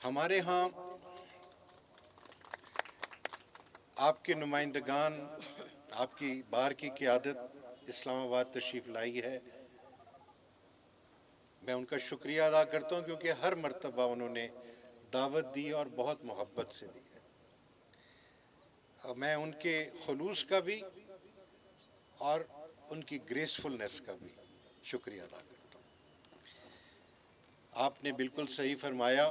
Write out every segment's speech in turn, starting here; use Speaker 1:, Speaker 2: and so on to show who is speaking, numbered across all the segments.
Speaker 1: ہمارے ہاں آپ کے نمائندگان آپ کی بار کی قیادت اسلام آباد تشریف لائی ہے. میں ان کا شکریہ ادا کرتا ہوں کیونکہ ہر مرتبہ انہوں نے دعوت دی اور بہت محبت سے دی ہے. میں ان کے خلوص کا بھی اور ان کی گریسفلنس کا بھی شکریہ ادا کرتا ہوں. آپ نے بالکل صحیح فرمایا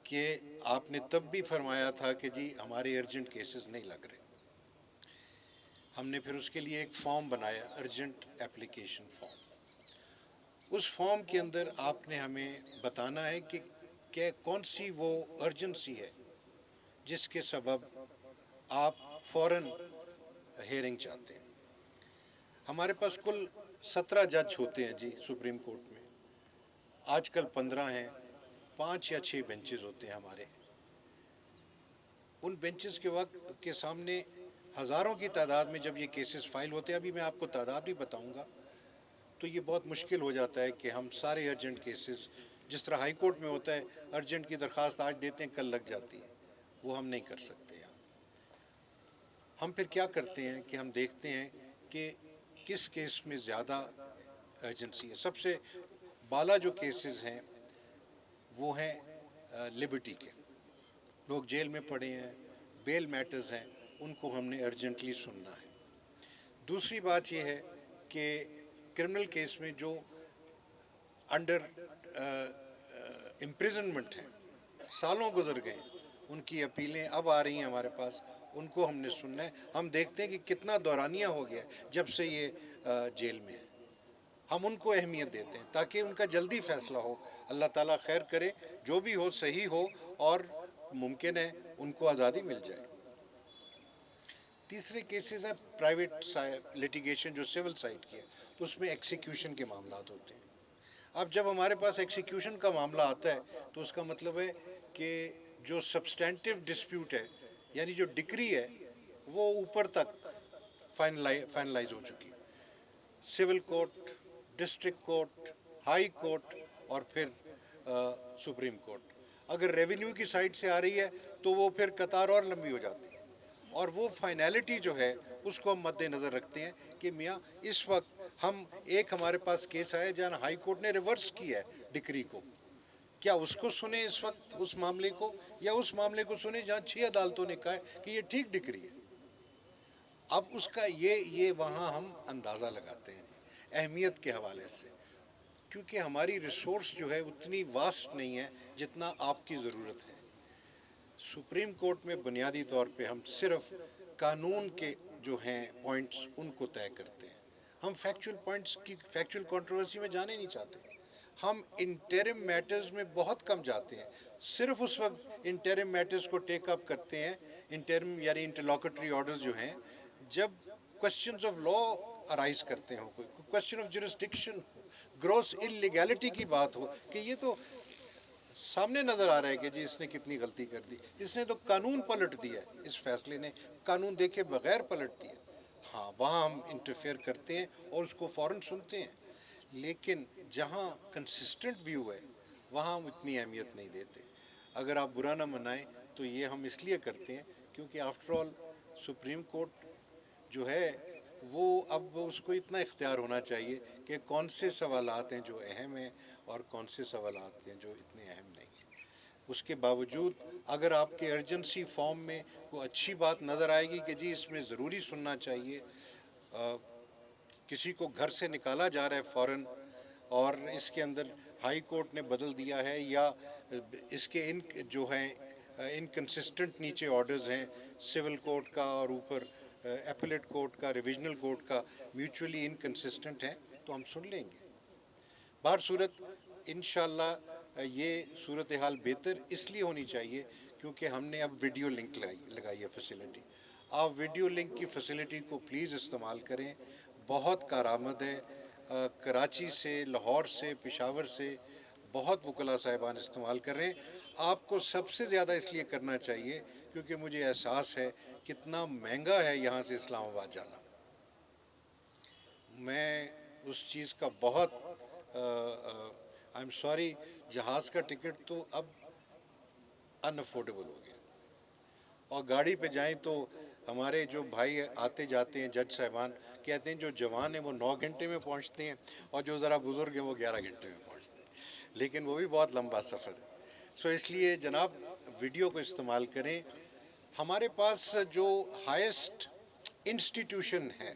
Speaker 1: کہ آپ نے تب بھی فرمایا تھا کہ جی ہمارے ارجنٹ کیسز نہیں لگ رہے. ہم نے پھر اس کے لیے ایک فارم بنایا، ارجنٹ اپلیکیشن فارم. اس فارم کے اندر آپ نے ہمیں بتانا ہے کہ کون سی وہ ارجنسی ہے جس کے سبب آپ فوراً ہیئرنگ چاہتے ہیں. ہمارے پاس کل 17 جج ہوتے ہیں جی سپریم کورٹ میں. آج کل 15 ہیں، 5 یا 6 بینچز ہوتے ہیں ہمارے. ان بینچز کے وقت کے سامنے ہزاروں کی تعداد میں جب یہ کیسز فائل ہوتے ہیں، ابھی میں آپ کو تعداد بھی بتاؤں گا، تو یہ بہت مشکل ہو جاتا ہے کہ ہم سارے ارجنٹ کیسز، جس طرح ہائی کورٹ میں ہوتا ہے ارجنٹ کی درخواست آج دیتے ہیں کل لگ جاتی ہے، وہ ہم نہیں کر سکتے. ہم پھر کیا کرتے ہیں کہ ہم دیکھتے ہیں کہ کس کیس میں زیادہ ایجنسی ہے. سب سے بالا جو کیسز ہیں وہ ہیں لبرٹی کے. لوگ جیل میں پڑے ہیں، بیل میٹرز ہیں، ان کو ہم نے ارجنٹلی سننا ہے. دوسری بات یہ ہے کہ کرمنل کیس میں جو انڈر امپریزنمنٹ ہیں، سالوں گزر گئے، ان کی اپیلیں اب آ رہی ہیں ہمارے پاس، ان کو ہم نے سننا ہے. ہم دیکھتے ہیں کہ کتنا دورانیہ ہو گیا جب سے یہ جیل میں ہے. ہم ان کو اہمیت دیتے ہیں تاکہ ان کا جلدی فیصلہ ہو. اللہ تعالیٰ خیر کرے، جو بھی ہو صحیح ہو اور ممکن ہے ان کو آزادی مل جائے. تیسرے کیسز ہیں پرائیویٹ لیٹیگیشن جو سول سائٹ کی ہے، اس میں ایکسیکیوشن کے معاملات ہوتے ہیں. اب جب ہمارے پاس ایکسیکیوشن کا معاملہ آتا ہے تو اس کا مطلب ہے کہ جو سبسٹینٹیو ڈسپیوٹ ہے، یعنی جو ڈگری ہے، وہ اوپر تک فائنلائز ہو چکی ہے. Civil court, district court, high court اور پھر سپریم کورٹ. اگر ریونیو کی سائڈ سے آ رہی ہے تو وہ پھر قطار اور لمبی ہو جاتی ہے. اور وہ فائنلٹی جو ہے اس کو ہم مد نظر رکھتے ہیں کہ میاں اس وقت ہمارے پاس کیس آیا جہاں ہائی کورٹ نے ریورس کیا ہے ڈکری کو، کیا اس کو سنیں اس وقت اس معاملے کو، یا اس معاملے کو سنیں جہاں 6 عدالتوں نے کہا ہے کہ یہ ٹھیک ڈکری ہے. اب اس کا یہ وہاں ہم اندازہ لگاتے ہیں اہمیت کے حوالے سے، کیونکہ ہماری ریسورس جو ہے اتنی واسٹ نہیں ہے جتنا آپ کی ضرورت ہے. سپریم کورٹ میں بنیادی طور پہ ہم صرف قانون کے جو ہیں پوائنٹس ان کو طے کرتے ہیں. ہم فیکچول پوائنٹس کی فیکچول کنٹروورسی میں جانے نہیں چاہتے. ہم انٹرم میٹرز میں بہت کم جاتے ہیں. صرف اس وقت انٹرم میٹرز کو ٹیک اپ کرتے ہیں، انٹرم یعنی انٹرلاکٹری آرڈرز جو ہیں، جب کوسچنز آف لا ارائز کرتے ہوں، کوئی question of jurisdiction who, gross illegality کی بات ہو کہ یہ تو سامنے نظر آ رہا ہے کہ جی اس نے کتنی غلطی کر دی، اس نے تو قانون پلٹ دیا ہے، اس فیصلے نے قانون دیکھے بغیر پلٹ دیا. ہاں وہاں ہم انٹرفیئر کرتے ہیں اور اس کو فوراً سنتے ہیں. لیکن جہاں کنسسٹنٹ ویو ہے وہاں ہم اتنی اہمیت نہیں دیتے. اگر آپ برا نہ منائیں تو یہ ہم اس لیے کرتے ہیں کیونکہ آفٹر آل سپریم کورٹ جو ہے وہ اب اس کو اتنا اختیار ہونا چاہیے کہ کون سے سوالات ہیں جو اہم ہیں اور کون سے سوالات ہیں جو اتنے اہم نہیں ہیں. اس کے باوجود اگر آپ کے ارجنسی فارم میں کوئی اچھی بات نظر آئے گی کہ جی اس میں ضروری سننا چاہیے، کسی کو گھر سے نکالا جا رہا ہے فوراً اور اس کے اندر ہائی کورٹ نے بدل دیا ہے، یا اس کے جو ہیں انکنسسٹنٹ نیچے آرڈرز ہیں سول کورٹ کا اور اوپر اپیلیٹ کورٹ کا، ریویژنل کورٹ کا، میوچولی انکنسسٹنٹ ہیں، تو ہم سن لیں گے. بہر صورت انشاءاللہ یہ صورتحال بہتر اس لیے ہونی چاہیے کیونکہ ہم نے اب ویڈیو لنک لگائی ہے فیسلٹی. آپ ویڈیو لنک کی فیسلٹی کو پلیز استعمال کریں، بہت کارآمد ہے. کراچی سے، لاہور سے، پشاور سے بہت وکلاء صاحبان استعمال کر رہے ہیں. آپ کو سب سے زیادہ اس لیے کرنا چاہیے کیونکہ مجھے احساس ہے کتنا مہنگا ہے یہاں سے اسلام آباد جانا. میں اس چیز کا بہت آئی ایم سوری، جہاز کا ٹکٹ تو اب ان افورڈیبل ہو گیا. اور گاڑی پہ جائیں تو ہمارے جو بھائی آتے جاتے ہیں جج صاحبان کہتے ہیں جو جوان ہیں وہ 9 گھنٹے میں پہنچتے ہیں اور جو ذرا بزرگ ہیں وہ 11 گھنٹے میں پہنچتے ہیں، لیکن وہ بھی بہت لمبا سفر ہے. سو اس لیے جناب ویڈیو کو استعمال کریں. ہمارے پاس جو ہائیسٹ انسٹیٹیوشن ہے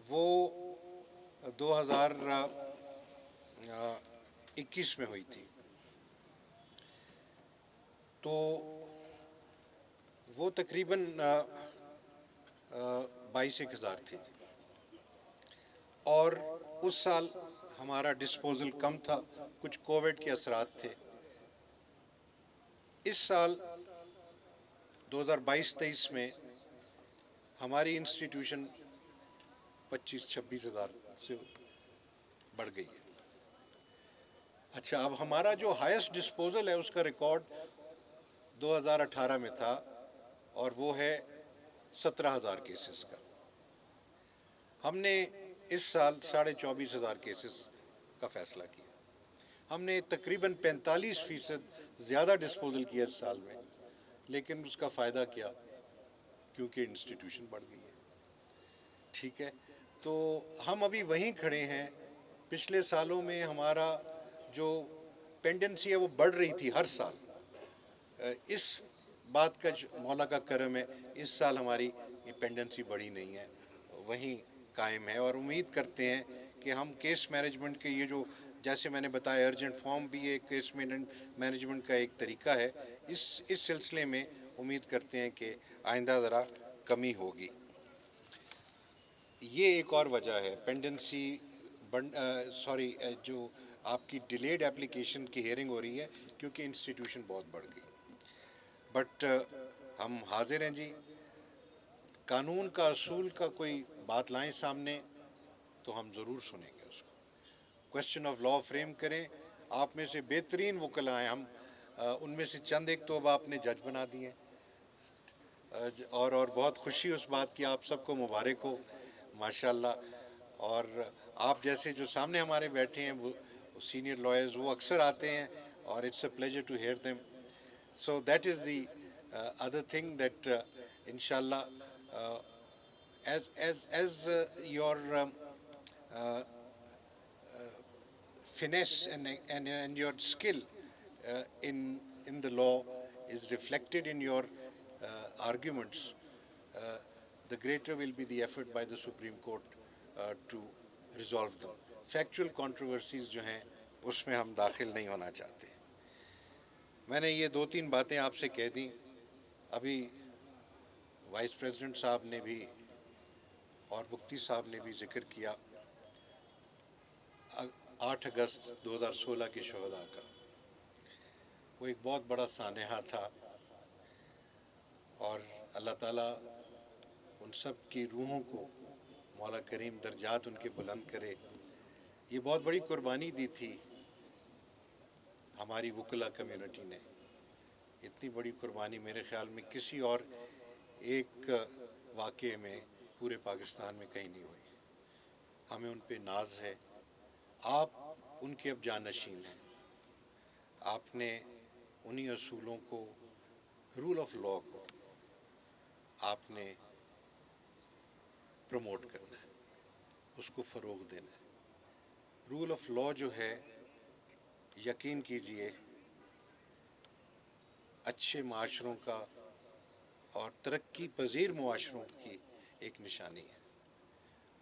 Speaker 1: وہ 2021 میں ہوئی تھی، تو وہ تقریباً 22,000 تھی، اور اس سال ہمارا ڈسپوزل کم تھا، کچھ کووڈ کے اثرات تھے. اس سال 2022-23 میں ہماری انسٹیٹیوشن 25-26 ہزار سے بڑھ گئی ہے. اچھا، اب ہمارا جو ہائیسٹ ڈسپوزل ہے اس کا ریکارڈ 2018 میں تھا اور وہ ہے 17,000 کیسز کا. ہم نے اس سال 24,500 کیسز کا فیصلہ کیا. ہم نے تقریباً 45% زیادہ ڈسپوزل کیا اس سال میں، لیکن اس کا فائدہ کیا؟ کیونکہ انسٹیٹیوشن بڑھ گئی ہے. ٹھیک ہے، تو ہم ابھی وہیں کھڑے ہیں. پچھلے سالوں میں ہمارا جو پینڈنسی ہے وہ بڑھ رہی تھی ہر سال. اس بات کا مولا کا کرم ہے، اس سال ہماری یہ پینڈنسی بڑھی نہیں ہے، وہیں قائم ہے. اور امید کرتے ہیں کہ ہم کیس مینجمنٹ کے یہ جو جیسے میں نے بتایا ارجنٹ فارم بھی ایک کیس مینجمنٹ کا ایک طریقہ ہے، اس سلسلے میں امید کرتے ہیں کہ آئندہ ذرا کمی ہوگی. یہ ایک اور وجہ ہے پینڈنسی جو آپ کی ڈیلیڈ اپلیکیشن کی ہیئرنگ ہو رہی ہے کیونکہ انسٹیٹیوشن بہت بڑھ گئی. بٹ ہم حاضر ہیں جی، قانون کا اصول کا کوئی بات لائیں سامنے تو ہم ضرور سنیں گے اس کو. کویسچن آف لا فریم کریں. آپ میں سے بہترین وکلاء ہیں، ہم ان میں سے چند ایک تو اب آپ نے جج بنا دیے، اور بہت خوشی اس بات کی. آپ سب کو مبارک ہو ماشاءاللہ. اور آپ جیسے جو سامنے ہمارے بیٹھے ہیں وہ سینئر لائرز، وہ اکثر آتے ہیں اور it's a pleasure to hear them. So that is the other thing that انشاءاللہ as your finesse and your skill in the law is reflected in your arguments, the greater will be the effort by the Supreme Court to resolve them. Factual controversies جو ہیں اس میں ہم داخل نہیں ہونا چاہتے. میں نے یہ 2-3 باتیں آپ سے کہہ دیں. ابھی وائس پریزیڈنٹ صاحب نے بھی اور مفتی صاحب نے بھی ذکر کیا 8 اگست 2016 کے شہداء کا. وہ ایک بہت بڑا سانحہ تھا، اور اللہ تعالیٰ ان سب کی روحوں کو مولا کریم درجات ان کے بلند کرے. یہ بہت بڑی قربانی دی تھی ہماری وکلا کمیونٹی نے. اتنی بڑی قربانی میرے خیال میں کسی اور ایک واقعے میں پورے پاکستان میں کہیں نہیں ہوئی. ہمیں ان پہ ناز ہے. آپ ان کے اب جانشین ہیں. آپ نے انہی اصولوں کو، رول آف لا کو آپ نے پروموٹ کرنا ہے، اس کو فروغ دینا ہے. رول آف لا جو ہے، یقین کیجئے اچھے معاشروں کا اور ترقی پذیر معاشروں کی ایک نشانی ہے،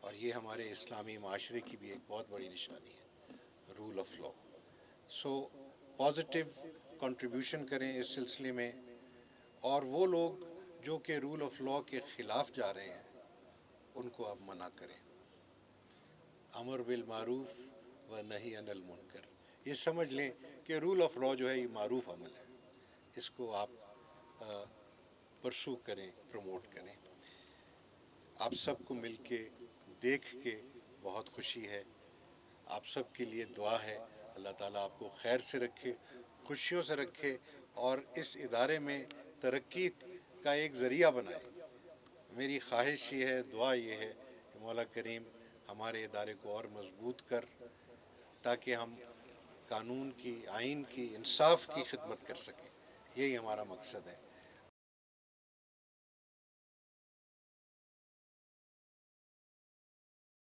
Speaker 1: اور یہ ہمارے اسلامی معاشرے کی بھی ایک بہت بڑی نشانی ہے، rule of law. So positive contribution کریں اس سلسلے میں، اور وہ لوگ جو کہ رول آف لا کے خلاف جا رہے ہیں ان کو آپ منع کریں. امر بالمعروف و نہی عن المنکر، یہ سمجھ لیں کہ رول آف لا جو ہے یہ معروف عمل ہے، اس کو آپ پرسو کریں، پروموٹ کریں. آپ سب کو مل کے دیکھ کے بہت خوشی ہے. آپ سب کے لیے دعا ہے، اللہ تعالیٰ آپ کو خیر سے رکھے، خوشیوں سے رکھے، اور اس ادارے میں ترقی کا ایک ذریعہ بنائے. میری خواہش یہ ہے، دعا یہ ہے کہ مولا کریم ہمارے ادارے کو اور مضبوط کر، تاکہ ہم قانون کی، آئین کی، انصاف کی خدمت کر سکیں. یہی ہمارا مقصد ہے.